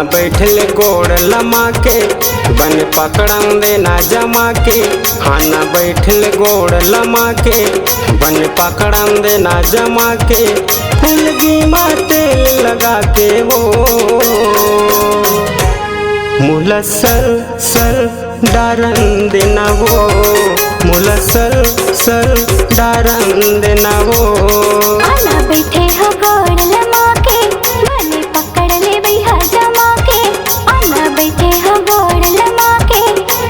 हना बैठल गोड़ लमा के बन पकड़म देना जमा के। हना बैठल गोड़ लमा के बन पकड़म देना जमा के। फुलगी माँ तेल लगा के वो मुला सर डारन देना वो मुला सर डारन देना वो। आना बैठे हो गोड़ लमा के बने पकड़ ले भैया जमा के। आना बैठे हो गोड़ लमा के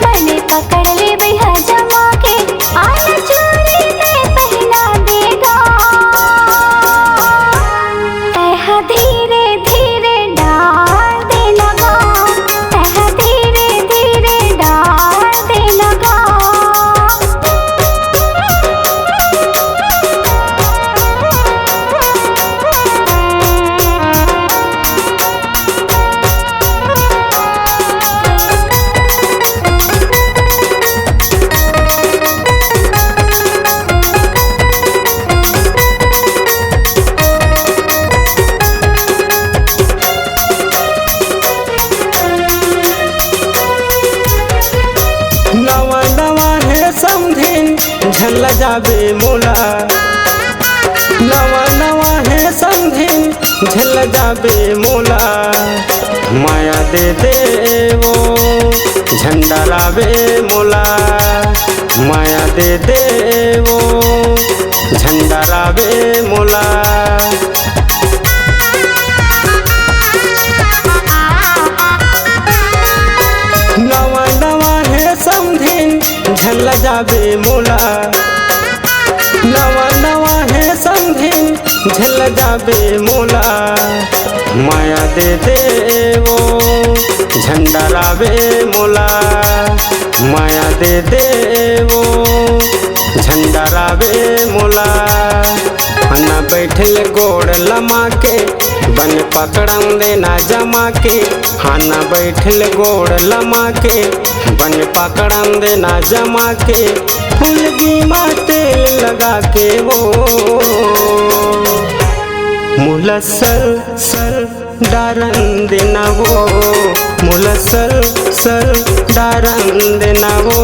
बने पकड़ ले भैया जमा के। आना चूड़ी में पहना देगा तह धीरे धीरे डाल देना गा। तह धीरे धीरे डाल देना गा। नवा नवा है समधिन झल जाबे मोला। नवा नवा है समधिन झल जाबे मोला। माया दे वो झंडा लावे मोला। माया दे वो झंडा लावे मोला। नवा नवा है समधिन झल जाबे मोला। नवा नवा है समधिन झल जाबे मोला। माया दे वो झंडा लावे मोला। माया दे वो झंडा लावे मोला। हना बैठल गोड़ लमा के बन पकड़म देना जमा के। हना बैठल गोड़ लमा के बन पकड़म देना जमा के। फुलगी माँ तेल लगा के वो मुला सर डारन देना वो मुला सर डारन देना वो।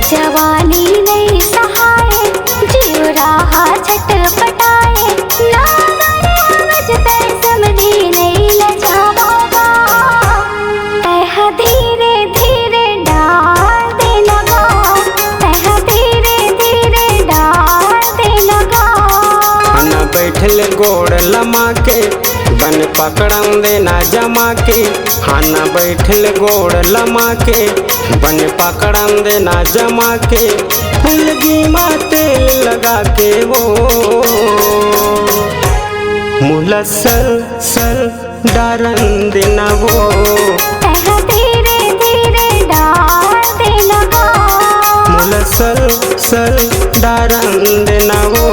जवानी नहीं सहाय जीव रहा छटपटाए। ना बजते समझी नहीं लजावा तह धीरे धीरे डाल देना गा। तह धीरे धीरे डाल देना गा। हना बैठल गोड़ लमा के बन पकड़म देना जमा के। हना बैठल गोड़ लमा के बन पकड़म देना जमा के। फुलगी माँ तेल लगा के वो मुला सर डारन देना वो। तह धीरे धीरे डाल देना गा। मुला सर डारन देना वो।